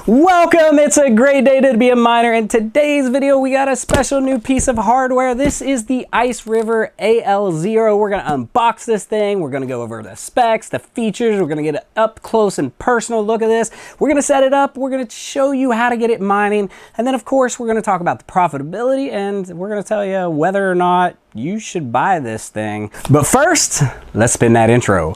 Welcome! It's a great day to be a miner. In today's video, we got a special new piece of hardware. This is the IceRiver AL0. We're going to unbox this thing. We're going to go over the specs, the features. We're going to get an up close and personal look at this. We're going to set it up. We're going to show you how to get it mining. And then, of course, we're going to talk about the profitability, and we're going to tell you whether or not you should buy this thing. But first, let's spin that intro.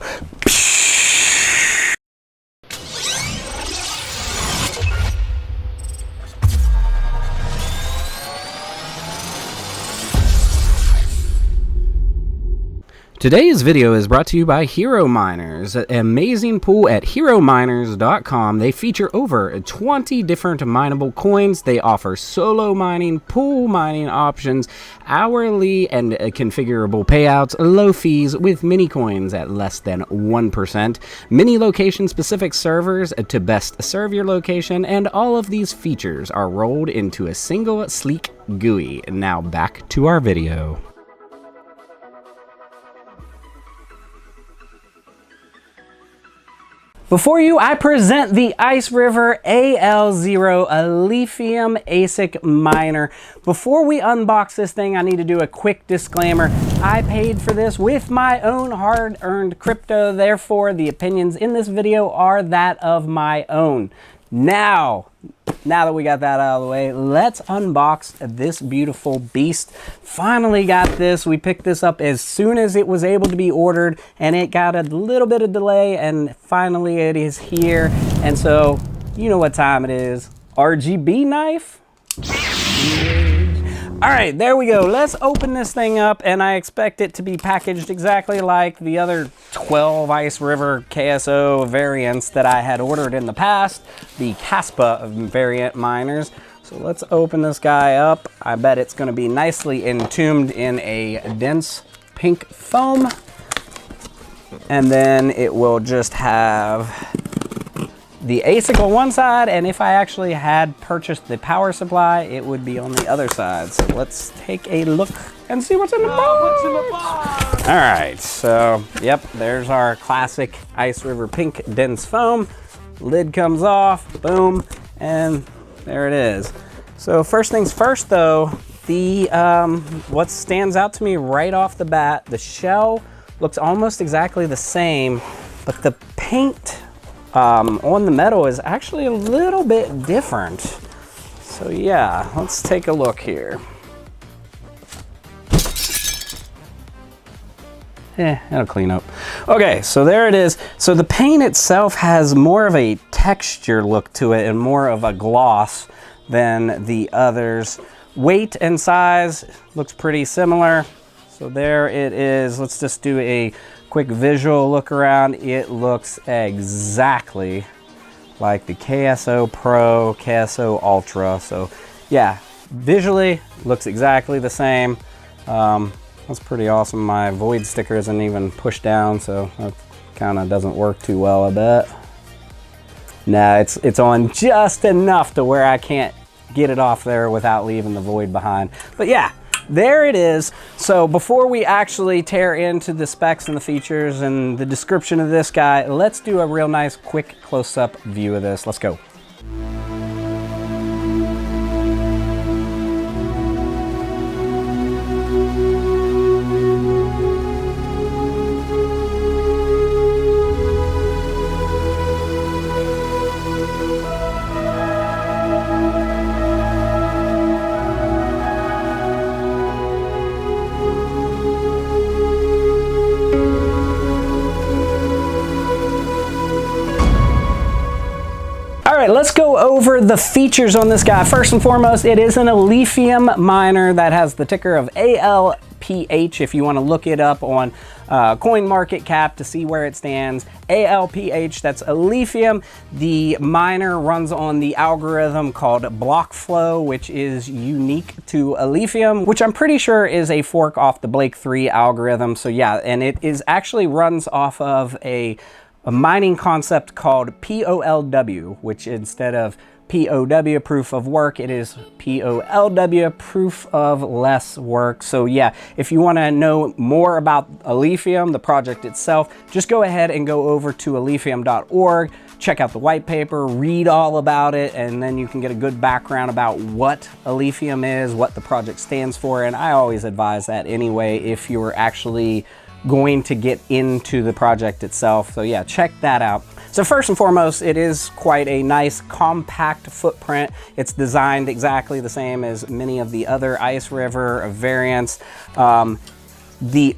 Today's video is brought to you by Hero Miners, an amazing pool at herominers.com. They feature over 20 different mineable coins. They offer solo mining, pool mining options, hourly and configurable payouts, low fees with mini coins at less than 1%, many location-specific servers to best serve your location, and all of these features are rolled into a single sleek GUI. Now back to our video. Before you, I present the IceRiver AL0 Alephium ASIC miner. Before we unbox this thing, I need to do a quick disclaimer. I paid for this with my own hard-earned crypto, therefore the opinions in this video are that of my own. Now that we got that out of the way, let's unbox this beautiful beast. Finally got this. We picked this up as soon as it was able to be ordered, and it got a little bit of delay, and finally it is here. And so, you know what time it is. RGB knife? All right, there we go. Let's open this thing up, and I expect it to be packaged exactly like the other 12 IceRiver KSO variants that I had ordered in the past, the kaspa variant miners. So let's open this guy up. I bet it's going to be nicely entombed in a dense pink foam, and then it will just have the ASIC on one side, and if I actually had purchased the power supply, it would be on the other side. So let's take a look and see what's in the box. All right, so yep, there's our classic IceRiver pink dense foam. Lid comes off, boom, and there it is. So first things first though, the what stands out to me right off the bat, the shell looks almost exactly the same, but the paint on the metal is actually a little bit different. So yeah, let's take a look here. It'll clean up. Okay, so there it is. So the paint itself has more of a texture look to it and more of a gloss than the others. Weight and size looks pretty similar. So there it is. Let's just do a quick visual look around. It looks exactly like the KSO Pro, KSO Ultra. So yeah, visually looks exactly the same. That's pretty awesome. My void sticker isn't even pushed down, so that kind of doesn't work too well, I bet. Nah, it's on just enough to where I can't get it off there without leaving the void behind. But yeah, there it is. So before we actually tear into the specs and the features and the description of this guy, let's do a real nice quick close-up view of this. Let's go. All right, let's go over the features on this guy. First and foremost, it is an Alephium miner that has the ticker of ALPH if you want to look it up on CoinMarketCap to see where it stands. ALPH, that's Alephium. The miner runs on the algorithm called BlockFlow, which is unique to Alephium, which I'm pretty sure is a fork off the Blake 3 algorithm. So yeah, and it is actually runs off of a a mining concept called POLW, which instead of POW, proof of work, it is POLW, proof of less work. So yeah, if you want to know more about Alephium, the project itself, just go ahead and go over to alephium.org, check out the white paper, read all about it, and then you can get a good background about what Alephium is, what the project stands for. And I always advise that anyway if you're actually going to get into the project itself. So yeah, check that out. So first and foremost, it is quite a nice compact footprint. It's designed exactly the same as many of the other IceRiver variants. The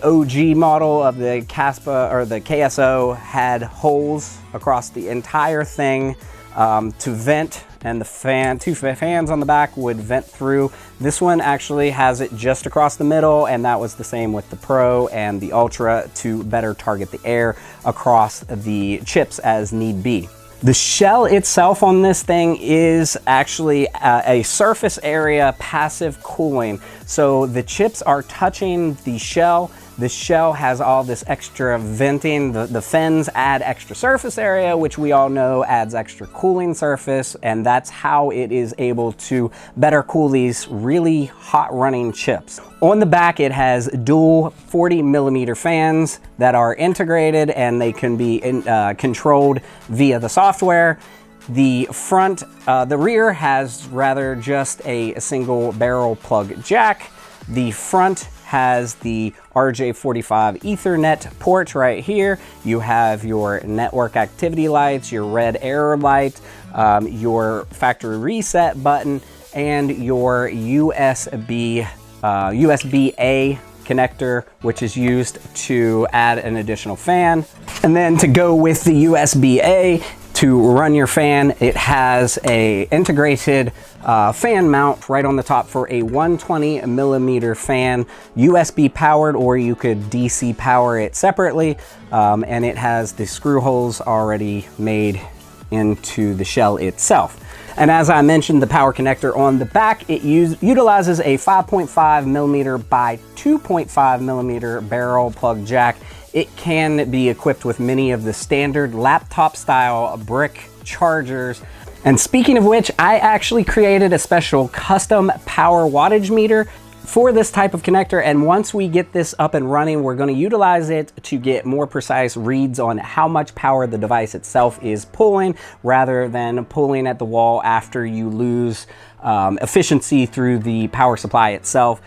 OG model of the kaspa or the KSO had holes across the entire thing to vent, and the two fans on the back would vent through. This one actually has it just across the middle, and that was the same with the Pro and the Ultra to better target the air across the chips as need be. The shell itself on this thing is actually a surface area passive cooling. So the chips are touching the shell. The shell has all this extra venting. The fins add extra surface area, which we all know adds extra cooling surface, and that's how it is able to better cool these really hot running chips. On the back, it has dual 40mm fans that are integrated, and they can be controlled via the software. The front, the rear has rather just a single barrel plug jack. The front has the RJ45 Ethernet port right here. You have your network activity lights, your red error light, your factory reset button, and your USB-A connector, which is used to add an additional fan. And then to go with the USB-A, to run your fan, it has a integrated fan mount right on the top for a 120mm fan, USB powered, or you could DC power it separately. And it has the screw holes already made into the shell itself. And as I mentioned, the power connector on the back, it utilizes a 5.5mm by 2.5mm barrel plug jack. It can be equipped with many of the standard laptop style brick chargers. And speaking of which, I actually created a special custom power wattage meter for this type of connector, and once we get this up and running, we're going to utilize it to get more precise reads on how much power the device itself is pulling, rather than pulling at the wall after you lose efficiency through the power supply itself.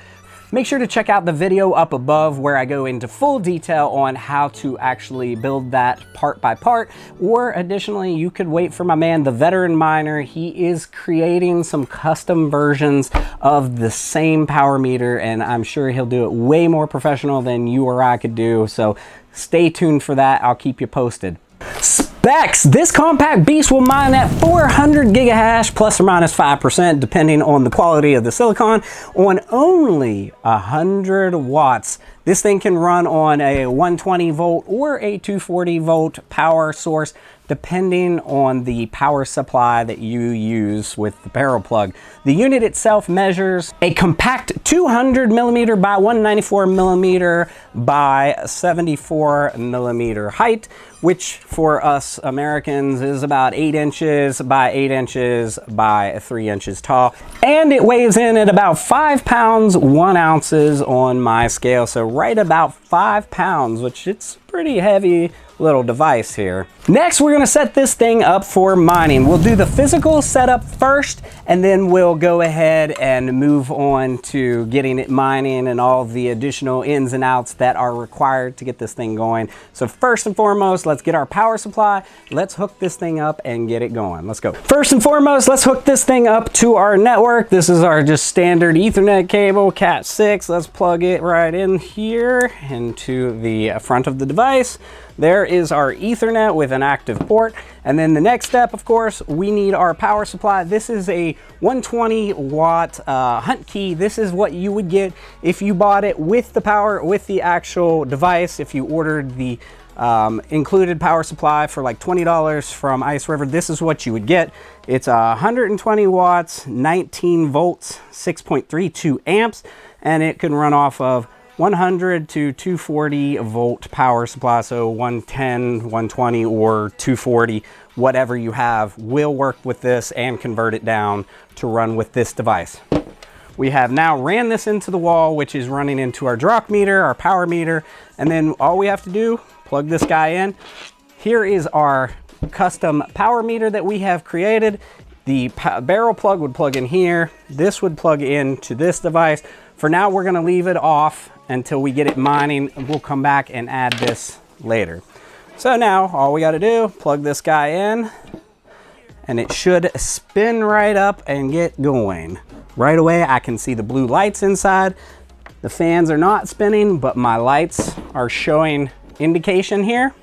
Make sure to check out the video up above where I go into full detail on how to actually build that part by part, or additionally, you could wait for my man, the veteran miner. He is creating some custom versions of the same power meter, and I'm sure he'll do it way more professional than you or I could do. So stay tuned for that. I'll keep you posted. Specs. This compact beast will mine at 400 gigahash plus or minus 5%, depending on the quality of the silicon, on only 100 watts. This thing can run on a 120 volt or a 240 volt power source, depending on the power supply that you use with the barrel plug. The unit itself measures a compact 200mm by 194mm by 74mm height, which for us Americans is about 8 inches by 8 inches by 3 inches tall. And it weighs in at about 5 pounds, 1 ounces on my scale. So right about 5 pounds, which it's pretty heavy little device here. Next, we're gonna set this thing up for mining. We'll do the physical setup first, and then we'll go ahead and move on to getting it mining and all the additional ins and outs that are required to get this thing going. So first and foremost, let's get our power supply. Let's hook this thing up and get it going. Let's go. First and foremost, let's hook this thing up to our network. This is our just standard Ethernet cable, Cat 6. Let's plug it right in here into the front of the device. There is our Ethernet with an active port. And then the next step, of course, we need our power supply. This is a 120 watt Hunt key. This is what you would get if you bought it with the power, with the actual device. If you ordered the included power supply for like $20 from IceRiver, this is what you would get. It's 120 watts, 19 volts, 6.32 amps, and it can run off of 100 to 240 volt power supply, so 110, 120, or 240, whatever you have will work with this and convert it down to run with this device. We have now ran this into the wall, which is running into our drop meter, our power meter, and then all we have to do, plug this guy in. Here is our custom power meter that we have created. The barrel plug would plug in here. This would plug into this device. For now, we're gonna leave it off until we get it mining. We'll come back and add this later. So now all we gotta do, plug this guy in, and it should spin right up and get going. Right away, I can see the blue lights inside. The fans are not spinning, but my lights are showing indication here.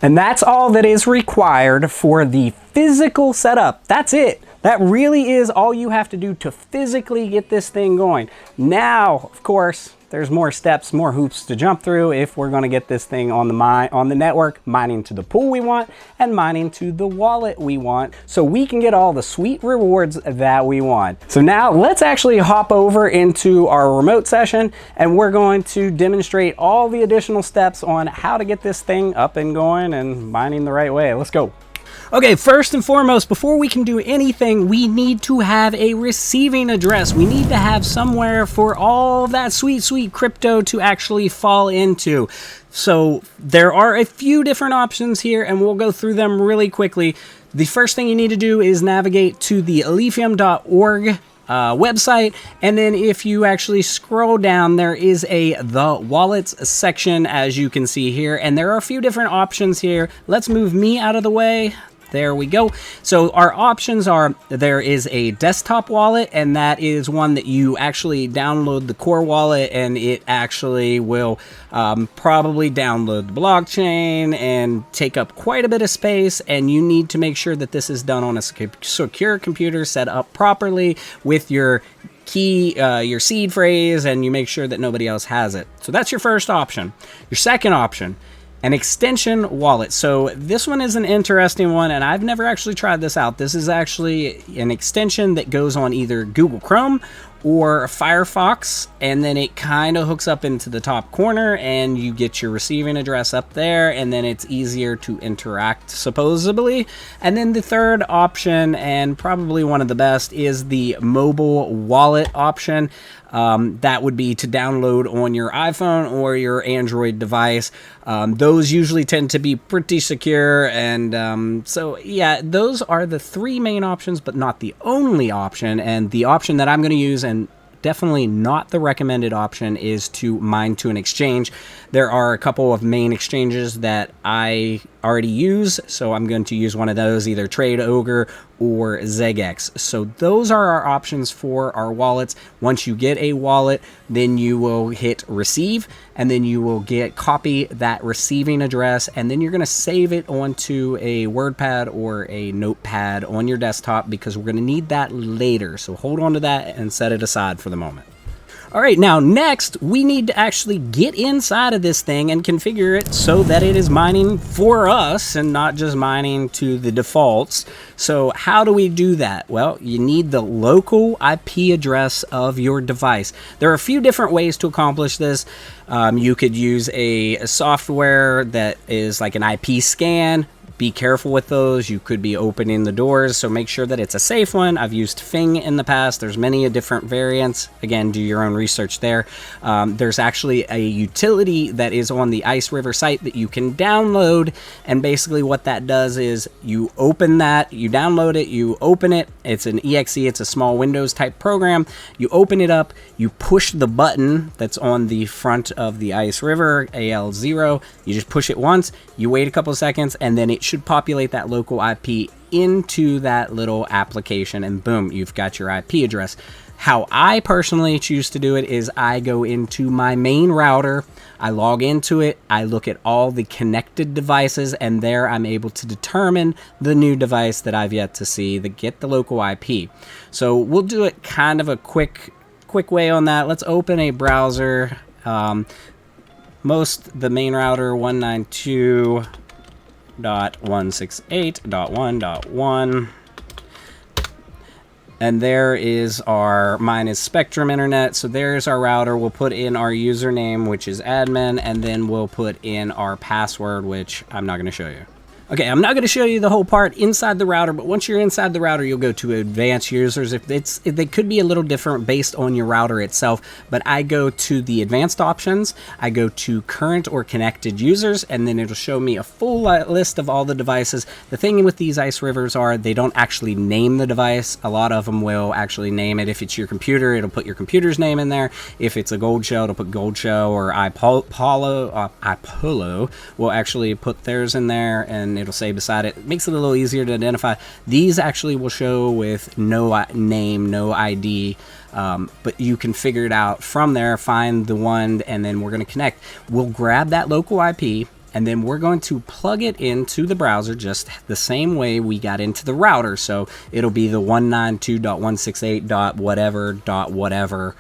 And that's all that is required for the physical setup. That's it. That really is all you have to do to physically get this thing going. Now, of course, there's more steps, more hoops to jump through if we're gonna get this thing on the network, mining to the pool we want and mining to the wallet we want, so we can get all the sweet rewards that we want. So now let's actually hop over into our remote session, and we're going to demonstrate all the additional steps on how to get this thing up and going and mining the right way. Let's go. Okay, first and foremost, before we can do anything, we need to have a receiving address. We need to have somewhere for all that sweet, sweet crypto to actually fall into. So there are a few different options here, and we'll go through them really quickly. The first thing you need to do is navigate to the alephium.org website, and then if you actually scroll down, there is the wallets section, as you can see here, and there are a few different options here. Let's move me out of the way. There we go. So our options are, there is a desktop wallet, and that is one that you actually download the core wallet, and it actually will probably download the blockchain and take up quite a bit of space, and you need to make sure that this is done on a secure computer set up properly with your key, your seed phrase, and you make sure that nobody else has it. So that's your first option. Your second option, an extension wallet. So this one is an interesting one, and I've never actually tried this out. This is actually an extension that goes on either Google Chrome or Firefox, and then it kind of hooks up into the top corner, and you get your receiving address up there, and then it's easier to interact, supposedly. And then the third option, and probably one of the best, is the mobile wallet option. That would be to download on your iPhone or your Android device. Those usually tend to be pretty secure, and so yeah, those are the three main options, but not the only option. And the option that I'm going to use, and definitely not the recommended option, is to mine to an exchange. There are a couple of main exchanges that I already use, so I'm going to use one of those, either Trade Ogre or ZegX. So those are our options for our wallets. Once you get a wallet, then you will hit receive, and then you will copy that receiving address, and then you're going to save it onto a WordPad or a notepad on your desktop, because we're going to need that later. So hold on to that and set it aside for the moment. All right, now next we need to actually get inside of this thing and configure it so that it is mining for us and not just mining to the defaults. So how do we do that? Well, you need the local IP address of your device. There are a few different ways to accomplish this. You could use a software that is like an IP scan. Be careful with those. You could be opening the doors, so make sure that it's a safe one. I've used Fing in the past. There's many different variants. Again, do your own research there. There's actually a utility that is on the IceRiver site that you can download, and basically what that does is you open that, you download it, you open it. It's an exe, it's a small Windows type program. You open it up, you push the button that's on the front of the IceRiver AL0. You just push it once, you wait a couple of seconds, and then it should populate that local IP into that little application, and boom, you've got your IP address. How I personally choose to do it is I go into my main router, I log into it, I look at all the connected devices, and there I'm able to determine the new device that I've yet to see that get the local IP. So we'll do it kind of a quick way on that. Let's open a browser. The main router 192.168.1.1. And there is mine is Spectrum Internet. So there's our router. We'll put in our username, which is admin, and then we'll put in our password, which I'm not going to show you. Okay, I'm not going to show you the whole part inside the router, but once you're inside the router, you'll go to advanced users. They could be a little different based on your router itself, but I go to the advanced options, I go to current or connected users, and then it'll show me a full list of all the devices. The thing with these IceRivers are they don't actually name the device. A lot of them will actually name it. If it's your computer, it'll put your computer's name in there. If it's a Gold Shell, it'll put Gold Shell, or iPolo will actually put theirs in there, and it'll say beside it. It makes it a little easier to identify. These actually will show with no name, no ID, but you can figure it out from there, find the one, and then we're going to connect. We'll grab that local IP, and then we're going to plug it into the browser just the same way we got into the router. So it'll be the 192.168.whatever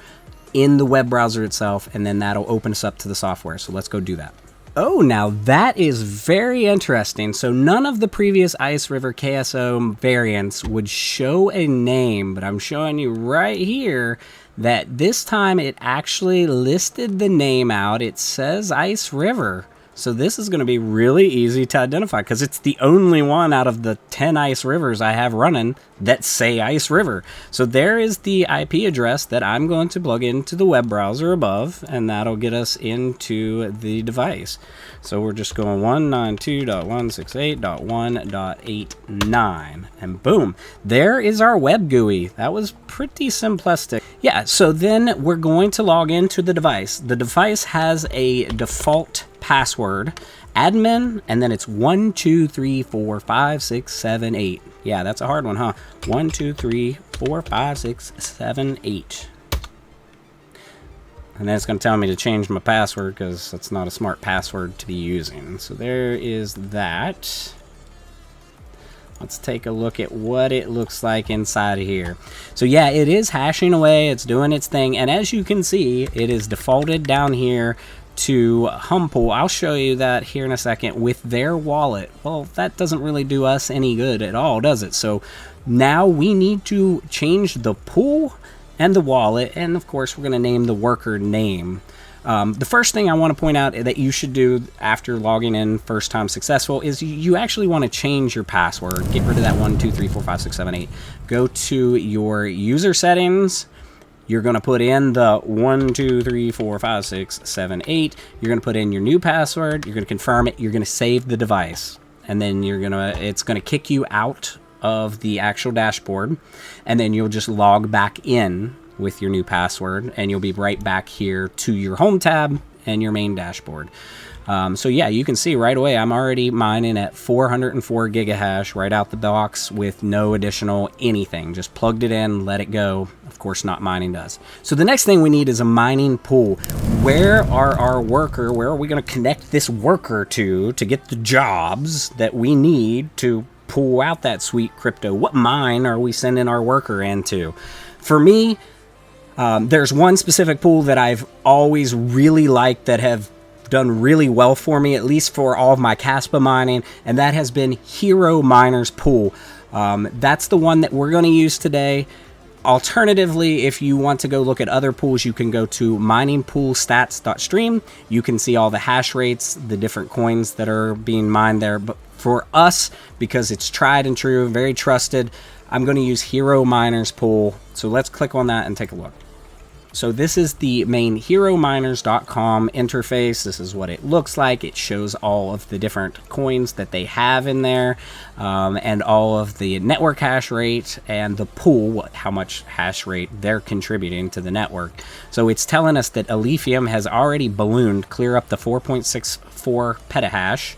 in the web browser itself, and then that'll open us up to the software. So let's go do that. Oh, now that is very interesting. So none of the previous IceRiver KSO variants would show a name, but I'm showing you right here that this time it actually listed the name out. It says IceRiver. So this is going to be really easy to identify because it's the only one out of the 10 IceRivers I have running that say IceRiver. So there is the IP address that I'm going to plug into the web browser above, and that'll get us into the device. So we're just going 192.168.1.89, and boom, there is our web GUI. That was pretty simplistic. Yeah, so then we're going to log into the device. The device has a default password, admin, and then it's 1 2 3 4 5 6 7 8. Yeah, that's a hard one, huh? 1 2 3 4 5 6 7 8. And then it's going to tell me to change my password because that's not a smart password to be using. So there is that. Let's take a look at what it looks like inside of here. So yeah, it is hashing away. It's doing its thing. And as you can see, it is defaulted down here to Humpool. I'll show you that here in a second with their wallet. Well, that doesn't really do us any good at all, does it? So now we need to change the pool and the wallet, and of course we're going to name the worker name. The first thing I want to point out that you should do after logging in first time successful is you actually want to change your password. Get rid of that 1 2 3 4 5 6 7 8. Go to your user settings. You're going to put in the 1 2 3 4 5 6 7 8. You're going to put in your new password. You're going to confirm it. You're going to save the device, and then it's going to kick you out of the actual dashboard, and then you'll just log back in with your new password, and you'll be right back here to your home tab and your main dashboard. So yeah, you can see right away I'm already mining at 404 gigahash right out the box with no additional anything. Just plugged it in, let it go. Of course, not mining does. So the next thing we need is a mining pool. Where are we going to connect this worker to get the jobs that we need to pull out that sweet crypto? What mine are we sending our worker into? For me, there's one specific pool that I've always really liked that have done really well for me, at least for all of my kaspa mining, and that has been Hero Miners Pool. That's the one that we're going to use today. Alternatively, if you want to go look at other pools, you can go to miningpoolstats.stream. You can see all the hash rates, the different coins that are being mined there. But for us, because it's tried and true, very trusted, I'm going to use Hero Miners Pool. So let's click on that and take a look. So this is the main herominers.com interface. This is what it looks like. It shows all of the different coins that they have in there, and all of the network hash rate and the pool, how much hash rate they're contributing to the network. So it's telling us that Alephium has already ballooned clear up to 4.64 petahash,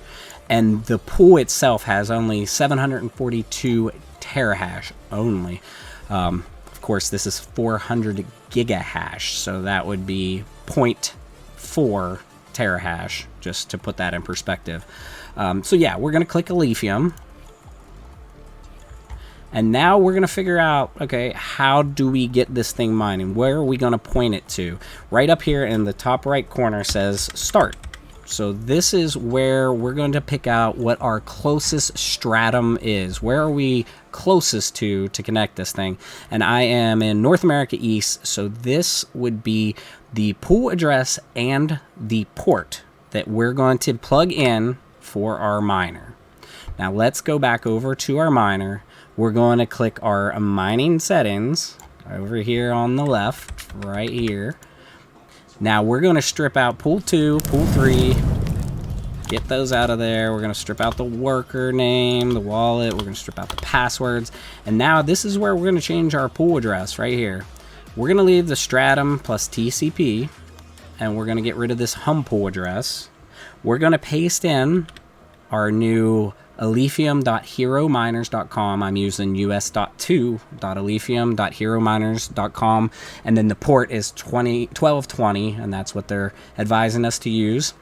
and the pool itself has only 742 terahash only. Of course, this is 400 gigahash, so that would be 0.4 terahash, just to put that in perspective. So yeah, we're going to click Alephium. And now we're going to figure out, okay, how do we get this thing mining? Where are we going to point it to? Right up here in the top right corner says start. So this is where we're going to pick out what our closest stratum is. Where are we closest to connect this thing? And I am in North America East, so this would be the pool address and the port that we're going to plug in for our miner. Now let's go back over to our miner. We're going to click our mining settings over here on the left, right here. Now we're going to strip out pool 2, pool 3, get those out of there. We're going to strip out the worker name, the wallet. We're going to strip out the passwords. And now this is where we're going to change our pool address right here. We're going to leave the stratum plus TCP, and we're going to get rid of this hum pool address. We're going to paste in our new alephium.herominers.com. I'm using us.2.alephium.herominers.com, and then the port is 1220, and that's what they're advising us to use.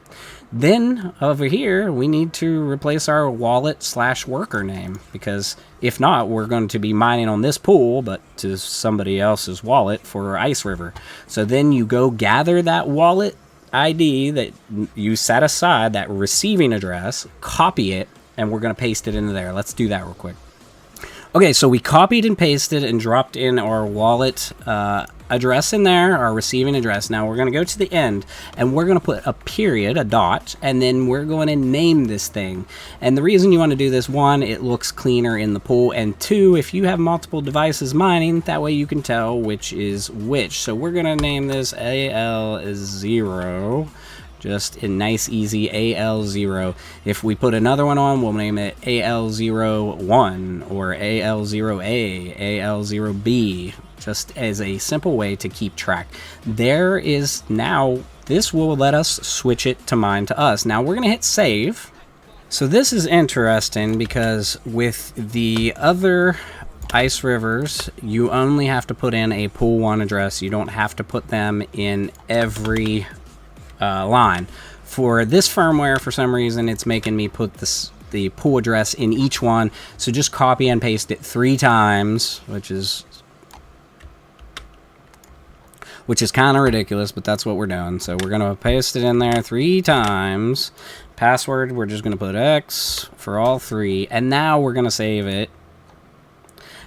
Then over here we need to replace our wallet/worker name, because if not, we're going to be mining on this pool but to somebody else's wallet for IceRiver. So then you go gather that wallet ID that you set aside, that receiving address, copy it, and we're going to paste it into there. Let's do that real quick. Okay, so we copied and pasted and dropped in our wallet address in there, our receiving address. Now we're going to go to the end, and we're going to put a period, a dot, and then we're going to name this thing. And the reason you want to do this, one, it looks cleaner in the pool, and two, if you have multiple devices mining, that way you can tell which is which. So we're going to name this AL0. Just a nice, easy AL0. If we put another one on, we'll name it AL01 or AL0A, AL0B, just as a simple way to keep track. There is now, this will let us switch it to mine to us. Now we're going to hit save. So this is interesting because with the other IceRivers, you only have to put in a pool 1 address. You don't have to put them in every line. For this firmware, for some reason, it's making me put the pool address in each one. So just copy and paste it 3 times, which is kind of ridiculous, but that's what we're doing. So we're going to paste it in there 3 times. Password, we're just going to put X for all 3. And now we're going to save it.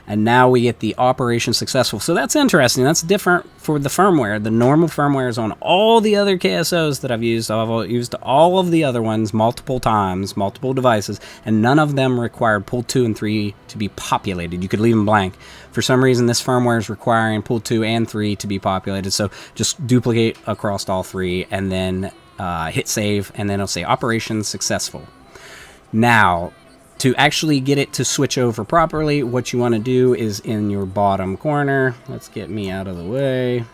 And now we get the operation successful. So that's interesting. That's different for the firmware. The normal firmware is on all the other KSOs that I've used. I've used all of the other ones multiple times, multiple devices, and none of them required pool 2 and 3 to be populated. You could leave them blank. For some reason, this firmware is requiring pool 2 and 3 to be populated. So just duplicate across all 3 and then hit save, and then it'll say operation successful. Now, to actually get it to switch over properly, what you want to do is in your bottom corner, let's get me out of the way.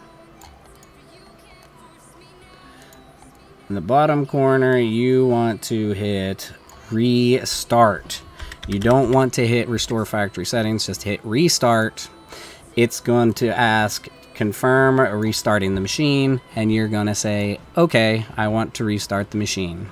In the bottom corner, you want to hit restart. You don't want to hit restore factory settings, just hit restart. It's going to ask confirm restarting the machine, and you're going to say, okay, I want to restart the machine.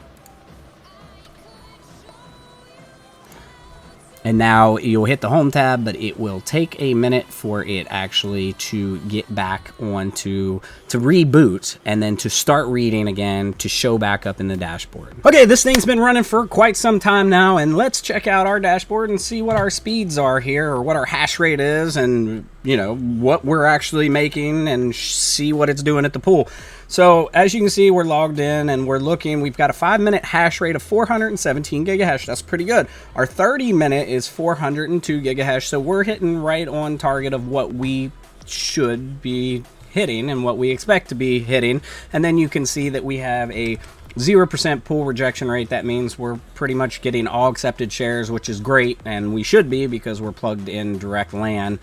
And now you'll hit the home tab, but it will take a minute for it actually to get back on to reboot, and then to start reading again to show back up in the dashboard. Okay, this thing's been running for quite some time now, and let's check out our dashboard and see what our speeds are here, or what our hash rate is, and you know what we're actually making, and see what it's doing at the pool. So as you can see, we're logged in and we're looking. We've got a 5-minute hash rate of 417 gigahash. That's pretty good. Our 30-minute is 402 gigahash. So we're hitting right on target of what we should be hitting and what we expect to be hitting. And then you can see that we have a 0% pool rejection rate. That means we're pretty much getting all accepted shares, which is great, and we should be because we're plugged in direct LAN.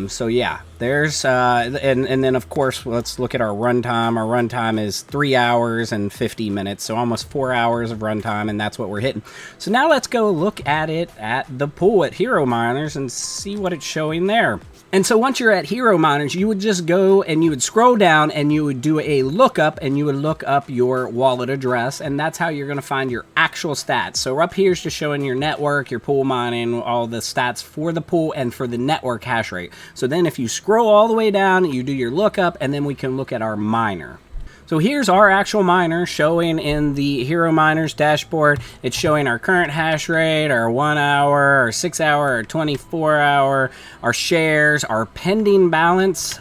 So yeah, there's and then of course let's look at our runtime. Our runtime is 3 hours and 50 minutes, so almost 4 hours of runtime, and that's what we're hitting. So now let's go look at it at the pool at Hero Miners and see what it's showing there. And so once you're at Hero Miners, you would just go and you would scroll down and you would do a lookup, and you would look up your wallet address, and that's how you're going to find your actual stats. So up here is just showing your network, your pool mining, all the stats for the pool and for the network hash rate. So then if you scroll all the way down, you do your lookup, and then we can look at our miner. So here's our actual miner showing in the Hero Miners dashboard. It's showing our current hash rate, our 1 hour, our 6 hour, our 24 hour, our shares, our pending balance,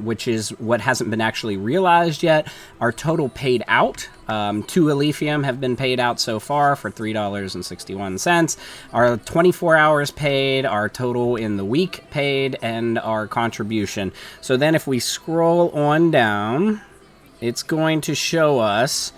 which is what hasn't been actually realized yet, our total paid out. 2 Alephium have been paid out so far for $3.61. Our 24 hours paid, our total in the week paid, and our contribution. So then if we scroll on down, it's going to show us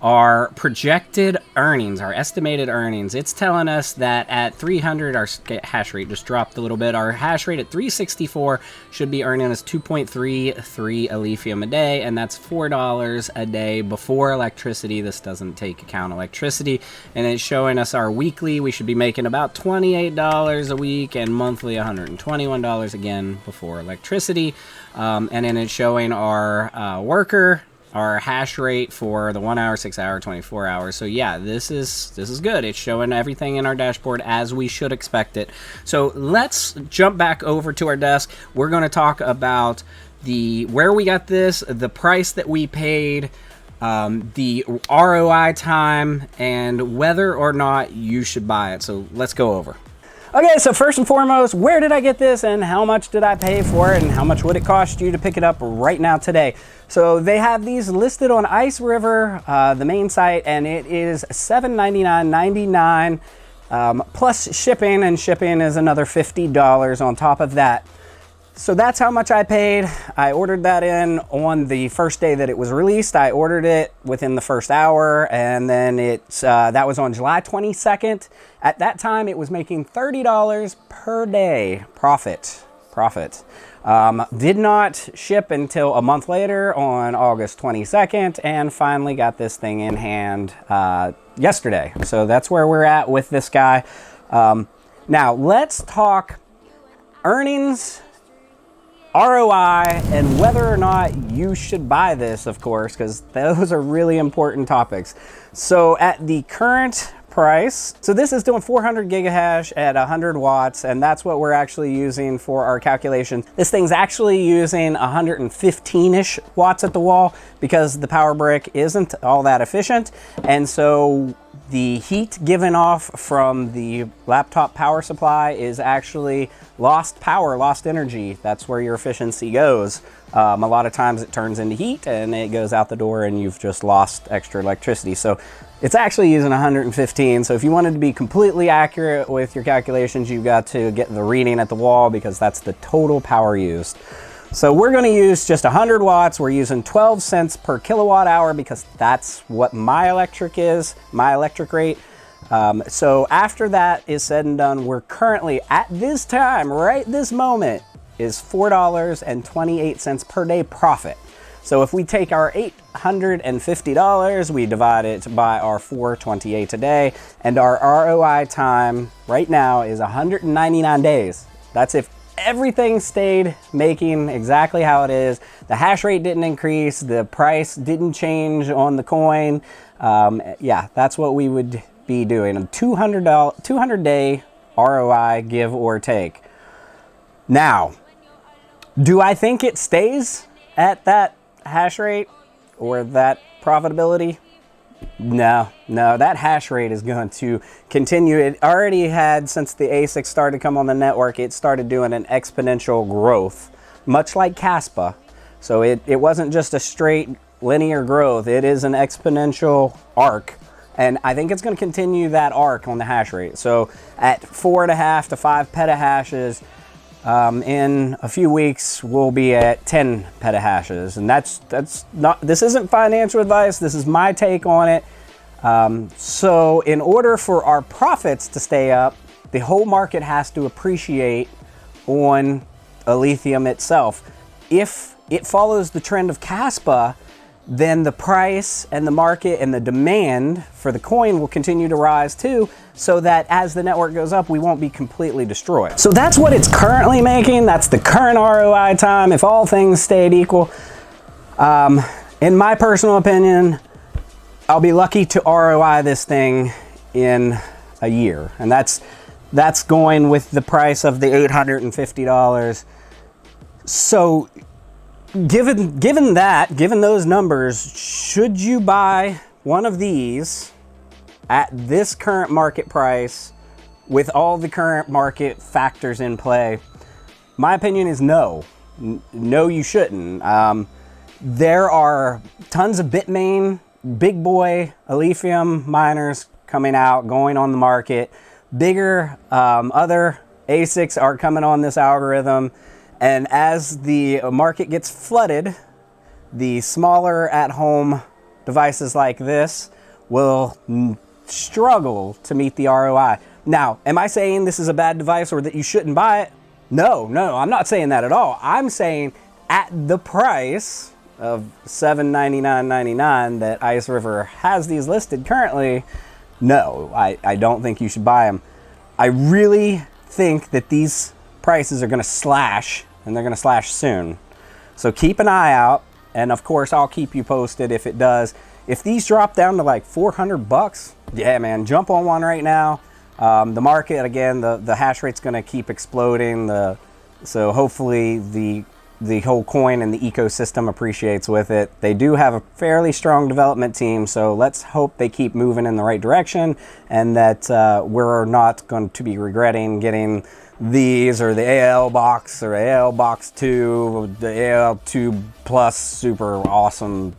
our projected earnings, our estimated earnings. It's telling us that at 300, our hash rate just dropped a little bit. Our hash rate at 364 should be earning us 2.33 Alephium a day, and that's $4 a day before electricity. This doesn't take account electricity, and it's showing us our weekly. We should be making about $28 a week, and monthly $121 again before electricity. And then it's showing our worker, our hash rate for the 1 hour, 6 hour, 24 hours. So yeah, this is good. It's showing everything in our dashboard as we should expect it. So let's jump back over to our desk. We're going to talk about where we got this, the price that we paid, the ROI time, and whether or not you should buy it. So let's go over. Okay, so first and foremost, where did I get this and how much did I pay for it and how much would it cost you to pick it up right now today? So they have these listed on IceRiver, the main site, and it is $799.99 plus shipping, and shipping is another $50 on top of that. So that's how much I paid. I ordered that in on the first day that it was released. I ordered it within the first hour, and then that was on July 22nd. At that time, it was making $30 per day profit. Did not ship until a month later on August 22nd, and finally got this thing in hand yesterday. So that's where we're at with this guy. Now let's talk earnings, ROI, and whether or not you should buy this, of course, because those are really important topics. So at the current price, so this is doing 400 gigahash at 100 watts, and that's what we're actually using for our calculation. This thing's actually using 115-ish watts at the wall because the power brick isn't all that efficient, and so the heat given off from the laptop power supply is actually lost power, lost energy. That's where your efficiency goes. A lot of times it turns into heat and it goes out the door and you've just lost extra electricity. So it's actually using 115. So if you wanted to be completely accurate with your calculations, you've got to get the reading at the wall because that's the total power used. So we're going to use just 100 watts. We're using 12 cents per kilowatt hour because that's what my electric is, my electric rate. So after that is said and done, we're currently at this time, right this moment, is $4.28 per day profit. So if we take our $850, we divide it by our $4.28 a day, and our ROI time right now is 199 days. That's if everything stayed making exactly how it is. The hash rate didn't increase, the price didn't change on the coin. Yeah, that's what we would be doing. A 200 day ROI, give or take. Now, do I think it stays at that hash rate or that profitability? No, that hash rate is going to continue. It already had, since the ASIC started to come on the network, it started doing an exponential growth, much like kaspa. So it wasn't just a straight linear growth. It is an exponential arc. And I think it's going to continue that arc on the hash rate. So at 4.5 to 5 petahashes, in a few weeks, we'll be at 10 petahashes. And that's not, this isn't financial advice. This is my take on it. So in order for our profits to stay up, the whole market has to appreciate on Alephium itself. If it follows the trend of kaspa, then the price and the market and the demand for the coin will continue to rise too, so that as the network goes up, we won't be completely destroyed. So that's what it's currently making. That's the current ROI time if all things stayed equal. In my personal opinion, I'll be lucky to ROI this thing in a year. And that's going with the price of the $850. So given those numbers, should you buy one of these at this current market price with all the current market factors in play? My opinion is no. No, you shouldn't. There are tons of Bitmain, big boy Alephium miners coming out, going on the market. Bigger other ASICs are coming on this algorithm. And as the market gets flooded, the smaller at-home devices like this will struggle to meet the ROI. Now, am I saying this is a bad device or that you shouldn't buy it? No, I'm not saying that at all. I'm saying at the price of $799.99 that IceRiver has these listed currently, no, I don't think you should buy them. I really think that these prices are going to slash, and they're going to slash soon. So keep an eye out, and of course I'll keep you posted if it does. If these drop down to like 400 bucks, yeah man, jump on one right now. The market, again, the hash rate's going to keep exploding. So hopefully the whole coin and the ecosystem appreciates with it. They do have a fairly strong development team, so let's hope they keep moving in the right direction, and that we're not going to be regretting getting these or the AL box or AL box 2, the AL2 plus super awesome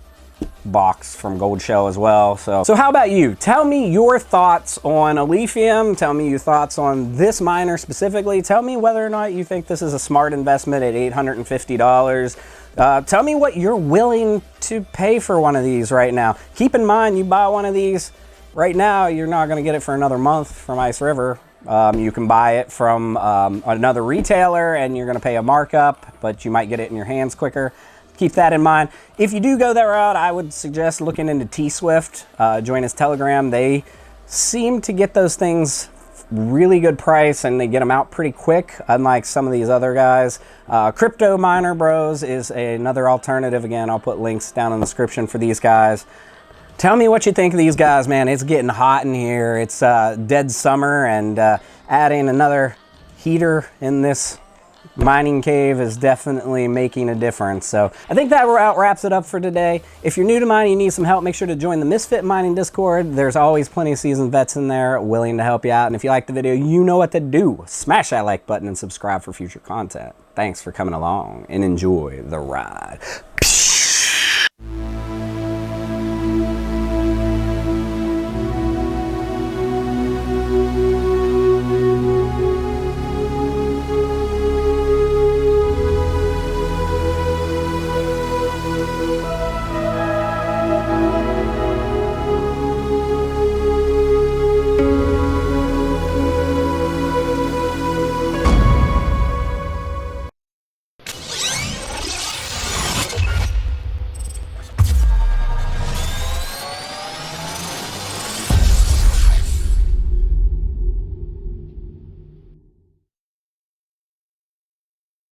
box from Gold Shell as well. So how about you? Tell me your thoughts on Alephium. Tell me your thoughts on this miner specifically. Tell me whether or not you think this is a smart investment at $850. Tell me what you're willing to pay for one of these right now. Keep in mind, you buy one of these right now, you're not going to get it for another month from IceRiver. You can buy it from another retailer and you're going to pay a markup, but you might get it in your hands quicker. Keep that in mind. If you do go that route, I would suggest looking into T-Swift. Join his Telegram. They seem to get those things really good price and they get them out pretty quick, unlike some of these other guys. Crypto Miner Bros is another alternative. Again, I'll put links down in the description for these guys. Tell me what you think of these guys, man. It's getting hot in here. It's dead summer, and adding another heater in this mining cave is definitely making a difference. So I think that wraps it up for today. If you're new to mining, you need some help, make sure to join the Misfit Mining Discord. There's always plenty of seasoned vets in there willing to help you out. And if you like the video, you know what to do. Smash that like button and subscribe for future content. Thanks for coming along and enjoy the ride.